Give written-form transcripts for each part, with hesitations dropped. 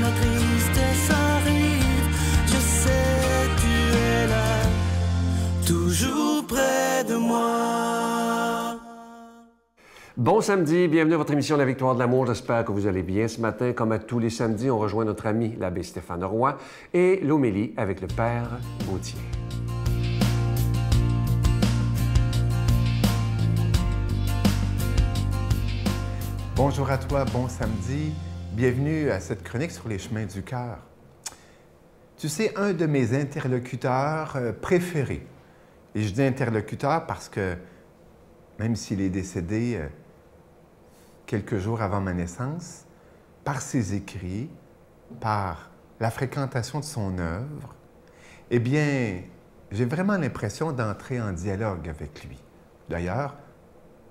la tristesse arrive, je sais tu es là, toujours près de moi. Bon samedi, bienvenue à votre émission La Victoire de l'amour. J'espère que vous allez bien ce matin. Comme à tous les samedis, on rejoint notre ami l'abbé Stéphane Roy et l'homélie avec le Père Gauthier. Bonjour à toi, bon samedi. Bienvenue à cette chronique sur les chemins du cœur. Tu sais, un de mes interlocuteurs préférés, et je dis interlocuteur parce que même s'il est décédé quelques jours avant ma naissance, par ses écrits, par la fréquentation de son œuvre, eh bien, j'ai vraiment l'impression d'entrer en dialogue avec lui. D'ailleurs,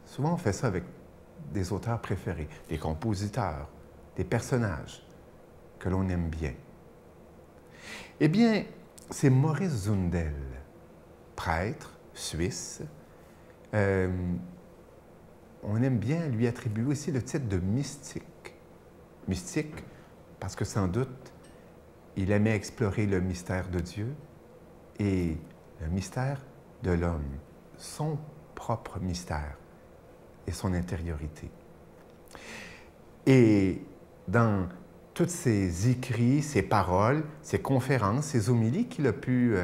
souvent on fait ça avec des auteurs préférés, des compositeurs, des personnages que l'on aime bien. Eh bien, c'est Maurice Zundel, prêtre suisse. On aime bien lui attribuer aussi le titre de mystique. Mystique parce que sans doute, il aimait explorer le mystère de Dieu et le mystère de l'homme, son propre mystère et son intériorité. Et dans tous ses écrits, ses paroles, ses conférences, ses homélies qu'il a pu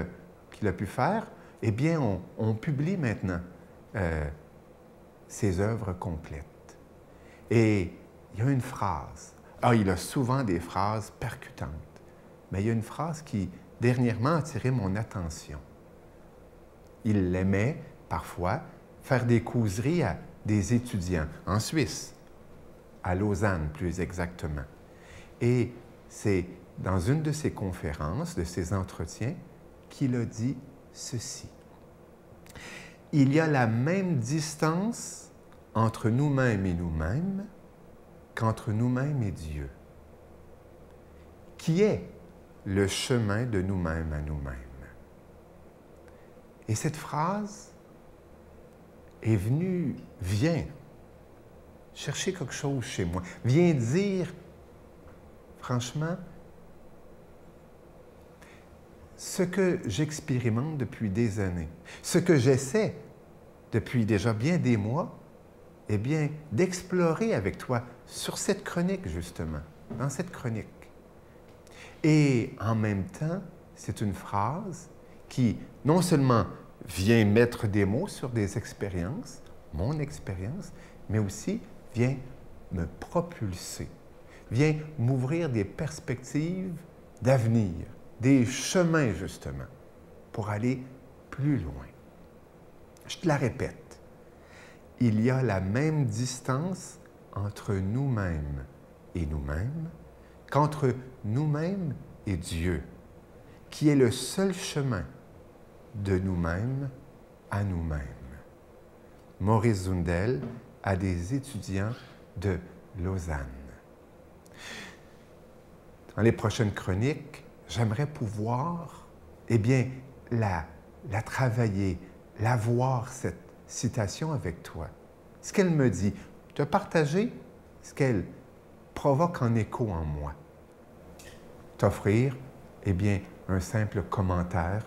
faire, eh bien, on publie maintenant ses œuvres complètes. Et il y a une phrase. Il a souvent des phrases percutantes, mais il y a une phrase qui, dernièrement, a attiré mon attention. Il aimait, parfois, faire des causeries à des étudiants, en Suisse, à Lausanne, plus exactement. Et c'est dans une de ses conférences, de ses entretiens, qu'il a dit ceci. Il y a la même distance entre nous-mêmes et nous-mêmes qu'entre nous-mêmes et Dieu, qui est le chemin de nous-mêmes à nous-mêmes. Et cette phrase vient chercher quelque chose chez moi, vient dire, franchement, ce que j'expérimente depuis des années, ce que j'essaie depuis déjà bien des mois, eh bien, d'explorer avec toi sur cette chronique, justement, dans cette chronique. Et en même temps, c'est une phrase qui, non seulement vient mettre des mots sur des expériences, mon expérience, mais aussi vient me propulser, vient m'ouvrir des perspectives d'avenir, des chemins, justement, pour aller plus loin. Je te la répète. Il y a la même distance entre nous-mêmes et nous-mêmes qu'entre nous-mêmes et Dieu, qui est le seul chemin de nous-mêmes à nous-mêmes. Maurice Zundel a des étudiants de Lausanne. Dans les prochaines chroniques, j'aimerais pouvoir, eh bien, la travailler, la voir, cette citation avec toi. Ce qu'elle me dit, te partager ce qu'elle provoque en écho en moi. T'offrir, eh bien, un simple commentaire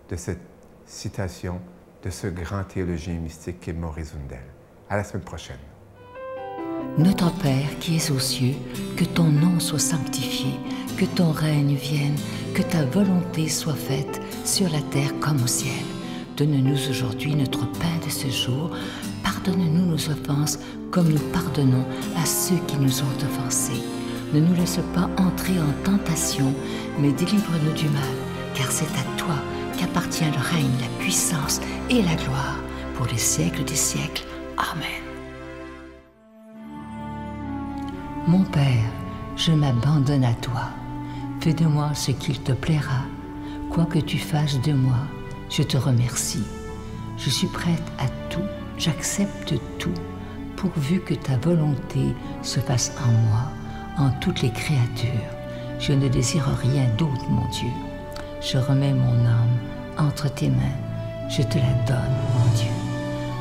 de cette citation de ce grand théologien mystique qu'est Maurice Zundel. À la semaine prochaine. Notre Père qui es aux cieux, que ton nom soit sanctifié, que ton règne vienne, que ta volonté soit faite sur la terre comme au ciel. Donne-nous aujourd'hui notre pain de ce jour. Pardonne-nous nos offenses comme nous pardonnons à ceux qui nous ont offensés. Ne nous laisse pas entrer en tentation, mais délivre-nous du mal, car c'est à toi qu'appartient le règne, la puissance et la gloire pour les siècles des siècles. Amen. Mon Père, je m'abandonne à toi. Fais de moi ce qu'il te plaira. Quoi que tu fasses de moi, je te remercie. Je suis prête à tout, j'accepte tout, pourvu que ta volonté se fasse en moi, en toutes les créatures. Je ne désire rien d'autre, mon Dieu. Je remets mon âme entre tes mains. Je te la donne, mon Dieu,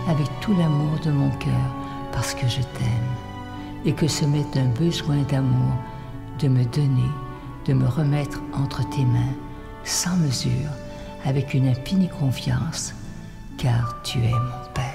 avec tout l'amour de mon cœur, parce que je t'aime, et que ce m'est un besoin d'amour de me donner de me remettre entre tes mains, sans mesure, avec une infinie confiance, car tu es mon Père.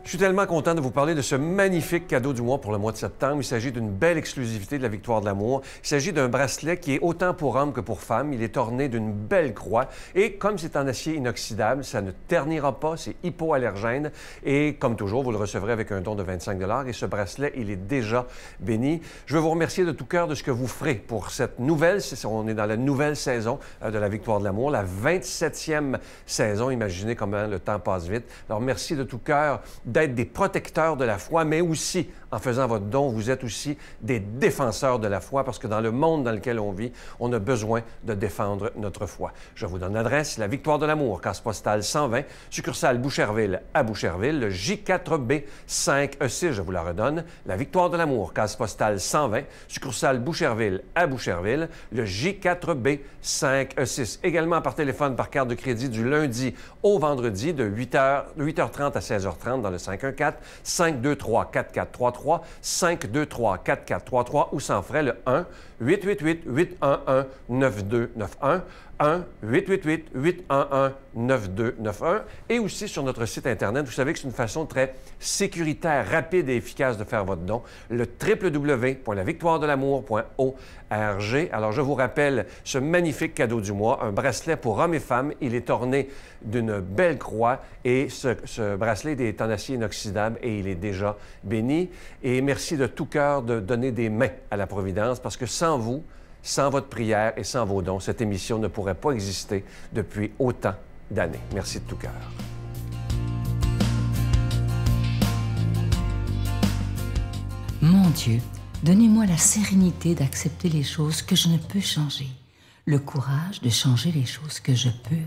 Je suis tellement content de vous parler de ce magnifique cadeau du mois pour le mois de septembre. Il s'agit d'une belle exclusivité de la Victoire de l'amour. Il s'agit d'un bracelet qui est autant pour hommes que pour femmes. Il est orné d'une belle croix et comme c'est en acier inoxydable, ça ne ternira pas, c'est hypoallergène et comme toujours, vous le recevrez avec un don de 25 $ et ce bracelet, il est déjà béni. Je veux vous remercier de tout cœur de ce que vous ferez pour cette nouvelle, on est dans la nouvelle saison de la Victoire de l'amour, la 27e saison. Imaginez comment le temps passe vite. Alors merci de tout cœur d'être des protecteurs de la foi, mais aussi, en faisant votre don, vous êtes aussi des défenseurs de la foi, parce que dans le monde dans lequel on vit, on a besoin de défendre notre foi. Je vous donne l'adresse, la Victoire de l'amour, case postale 120, succursale Boucherville à Boucherville, le J4B 5E6, je vous la redonne, la Victoire de l'amour, case postale 120, succursale Boucherville à Boucherville, le J4B 5E6. Également par téléphone, par carte de crédit du lundi au vendredi de 8h30 à 16h30 dans le 514-523-4433, 523-4433 ou sans frais le 1-888-811-9291, 1-888-811-9291 et aussi sur notre site Internet. Vous savez que c'est une façon très sécuritaire, rapide et efficace de faire votre don, le www.lavictoiredelamour.org. Alors, je vous rappelle ce magnifique cadeau du mois, un bracelet pour hommes et femmes. Il est orné d'une belle croix et ce bracelet est en acier inoxydable et il est déjà béni. Et merci de tout cœur de donner des mains à la Providence parce que sans vous, sans votre prière et sans vos dons, cette émission ne pourrait pas exister depuis autant d'années. Merci de tout cœur. Mon Dieu, donnez-moi la sérénité d'accepter les choses que je ne peux changer, le courage de changer les choses que je peux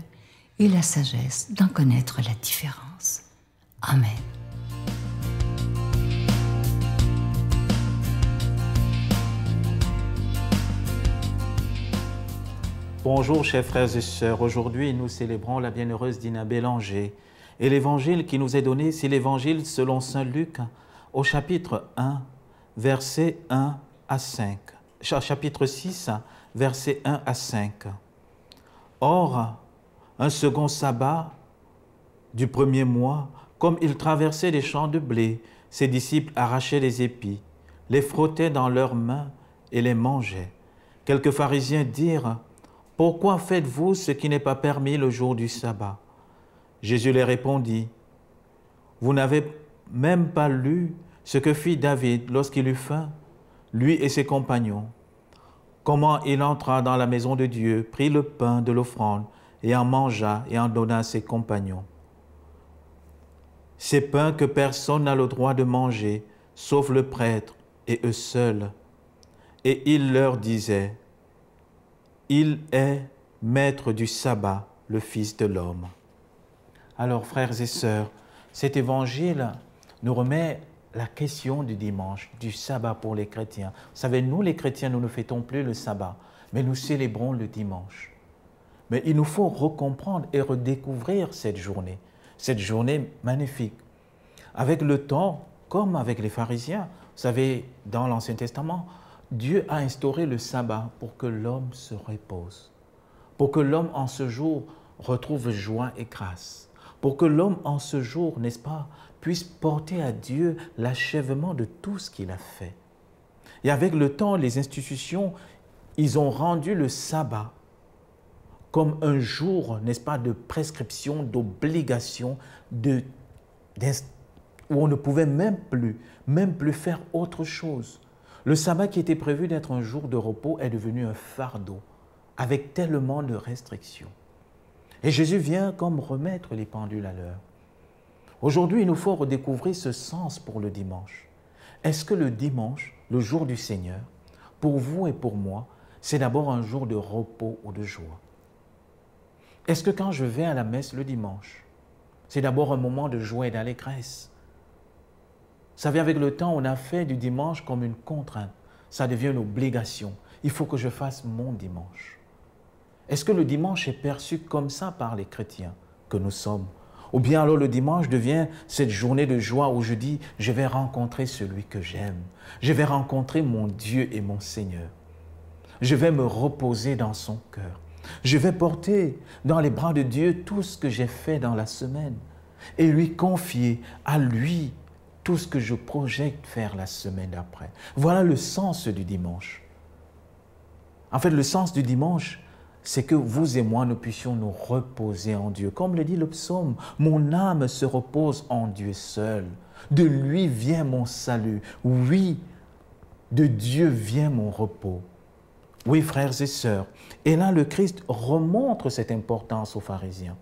et la sagesse d'en connaître la différence. Amen. Bonjour chers frères et sœurs, aujourd'hui nous célébrons la bienheureuse Dina Bélanger et l'évangile qui nous est donné, c'est l'évangile selon saint Luc au chapitre 1, versets 1 à 5, chapitre 6, versets 1 à 5. Or, un second sabbat du premier mois, comme il traversait les champs de blé, ses disciples arrachaient les épis, les frottaient dans leurs mains et les mangeaient. Quelques pharisiens dirent: « Pourquoi faites-vous ce qui n'est pas permis le jour du sabbat ?» Jésus leur répondit: « Vous n'avez même pas lu ce que fit David lorsqu'il eut faim, lui et ses compagnons. Comment il entra dans la maison de Dieu, prit le pain de l'offrande et en mangea et en donna à ses compagnons. Ces pains que personne n'a le droit de manger, sauf le prêtre et eux seuls. Et il leur disait: il est maître du sabbat, le Fils de l'homme. » Alors, frères et sœurs, cet évangile nous remet la question du dimanche, du sabbat pour les chrétiens. Vous savez, nous les chrétiens, nous ne fêtons plus le sabbat, mais nous célébrons le dimanche. Mais il nous faut recomprendre et redécouvrir cette journée magnifique. Avec le temps, comme avec les pharisiens, vous savez, dans l'Ancien Testament, Dieu a instauré le sabbat pour que l'homme se repose, pour que l'homme en ce jour retrouve joie et grâce, pour que l'homme en ce jour, n'est-ce pas, puisse porter à Dieu l'achèvement de tout ce qu'il a fait. Et avec le temps, les institutions, ils ont rendu le sabbat comme un jour, n'est-ce pas, de prescription, d'obligation, où on ne pouvait même plus faire autre chose. Le sabbat qui était prévu d'être un jour de repos est devenu un fardeau, avec tellement de restrictions. Et Jésus vient comme remettre les pendules à l'heure. Aujourd'hui, il nous faut redécouvrir ce sens pour le dimanche. Est-ce que le dimanche, le jour du Seigneur, pour vous et pour moi, c'est d'abord un jour de repos ou de joie? Est-ce que quand je vais à la messe le dimanche, c'est d'abord un moment de joie et d'allégresse? Vous savez, avec le temps, on a fait du dimanche comme une contrainte. Ça devient une obligation. Il faut que je fasse mon dimanche. Est-ce que le dimanche est perçu comme ça par les chrétiens que nous sommes? Ou bien alors le dimanche devient cette journée de joie où je dis, je vais rencontrer celui que j'aime. Je vais rencontrer mon Dieu et mon Seigneur. Je vais me reposer dans son cœur. Je vais porter dans les bras de Dieu tout ce que j'ai fait dans la semaine et lui confier à lui tout ce que je projette faire la semaine d'après. Voilà le sens du dimanche. En fait, le sens du dimanche, c'est que vous et moi, nous puissions nous reposer en Dieu. Comme le dit le psaume, mon âme se repose en Dieu seul. De lui vient mon salut. Oui, de Dieu vient mon repos. Oui, frères et sœurs. Et là, le Christ remontre cette importance aux pharisiens.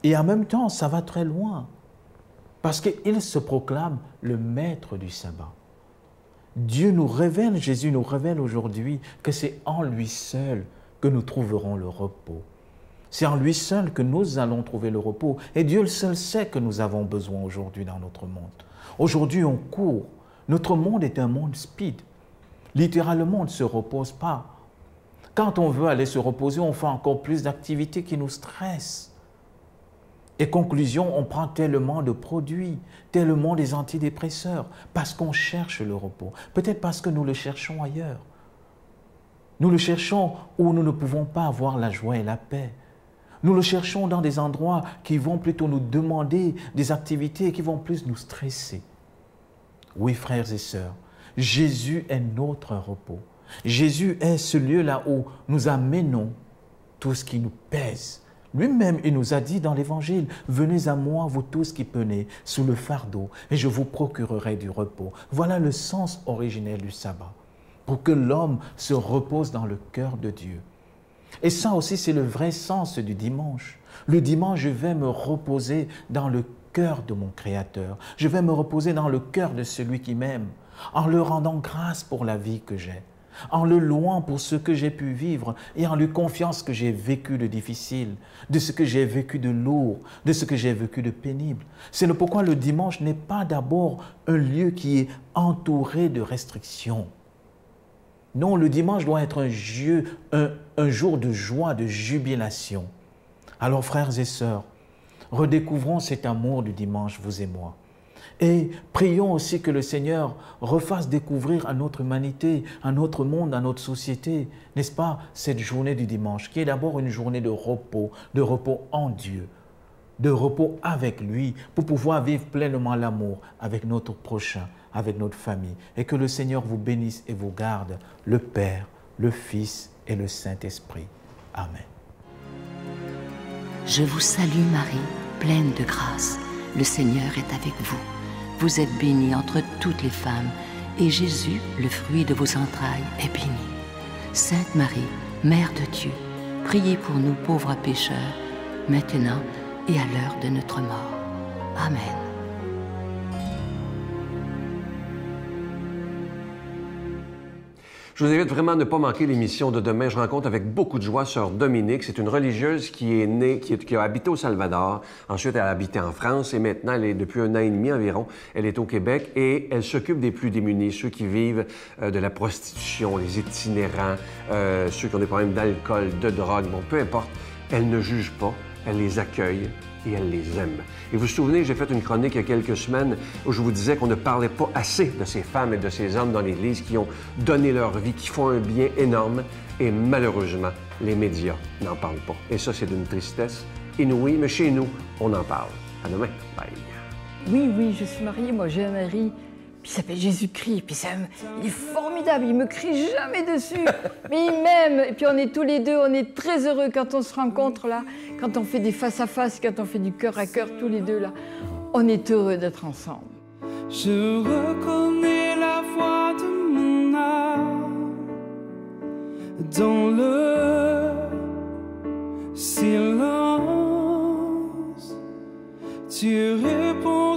Et en même temps, ça va très loin. Parce qu'il se proclame le maître du sabbat. Dieu nous révèle, Jésus nous révèle aujourd'hui que c'est en lui seul que nous trouverons le repos. C'est en lui seul que nous allons trouver le repos. Et Dieu le seul sait que nous avons besoin aujourd'hui dans notre monde. Aujourd'hui, on court. Notre monde est un monde speed. Littéralement, on ne se repose pas. Quand on veut aller se reposer, on fait encore plus d'activités qui nous stressent. Et conclusion, on prend tellement de produits, tellement des antidépresseurs, parce qu'on cherche le repos. Peut-être parce que nous le cherchons ailleurs. Nous le cherchons où nous ne pouvons pas avoir la joie et la paix. Nous le cherchons dans des endroits qui vont plutôt nous demander des activités qui vont plus nous stresser. Oui, frères et sœurs, Jésus est notre repos. Jésus est ce lieu-là où nous amenons tout ce qui nous pèse. Lui-même, il nous a dit dans l'Évangile, « Venez à moi, vous tous qui peinez sous le fardeau, et je vous procurerai du repos. » Voilà le sens originel du sabbat, pour que l'homme se repose dans le cœur de Dieu. Et ça aussi, c'est le vrai sens du dimanche. Le dimanche, je vais me reposer dans le cœur de mon Créateur. Je vais me reposer dans le cœur de celui qui m'aime, en lui rendant grâce pour la vie que j'ai, en le louant pour ce que j'ai pu vivre et en lui confiant ce que j'ai vécu de difficile, de ce que j'ai vécu de lourd, de ce que j'ai vécu de pénible. C'est le pourquoi le dimanche n'est pas d'abord un lieu qui est entouré de restrictions. Non, le dimanche doit être un jour de joie, de jubilation. Alors, frères et sœurs, redécouvrons cet amour du dimanche, vous et moi. Et prions aussi que le Seigneur refasse découvrir à notre humanité, à notre monde, à notre société, n'est-ce pas, cette journée du dimanche, qui est d'abord une journée de repos en Dieu, de repos avec lui, pour pouvoir vivre pleinement l'amour avec notre prochain, avec notre famille. Et que le Seigneur vous bénisse et vous garde, le Père, le Fils et le Saint-Esprit. Amen. Je vous salue Marie, pleine de grâce. Le Seigneur est avec vous. Vous êtes bénie entre toutes les femmes, et Jésus, le fruit de vos entrailles, est béni. Sainte Marie, Mère de Dieu, priez pour nous pauvres pécheurs, maintenant et à l'heure de notre mort. Amen. Je vous invite vraiment à ne pas manquer l'émission de demain. Je rencontre avec beaucoup de joie Sœur Dominique. C'est une religieuse qui est née, qui a habité au Salvador. Ensuite, elle a habité en France et maintenant, depuis 1 an et demi environ, elle est au Québec et elle s'occupe des plus démunis, ceux qui vivent de la prostitution, les itinérants, ceux qui ont des problèmes d'alcool, de drogue. Bon, peu importe, elle ne juge pas, elle les accueille et elle les aime. Et vous vous souvenez, j'ai fait une chronique il y a quelques semaines où je vous disais qu'on ne parlait pas assez de ces femmes et de ces hommes dans l'Église qui ont donné leur vie, qui font un bien énorme. Et malheureusement, les médias n'en parlent pas. Et ça, c'est d'une tristesse inouïe, mais chez nous, on en parle. À demain. Bye. Oui, je suis mariée, moi j'ai un mari, puis il s'appelle Jésus-Christ, puis il est formidable, il me crie jamais dessus, mais il m'aime, et puis on est tous les deux, on est très heureux quand on se rencontre là, quand on fait des face-à-face, quand on fait du cœur à cœur, tous les deux là, on est heureux d'être ensemble. Je reconnais la voix de mon âme dans le silence. Tu réponds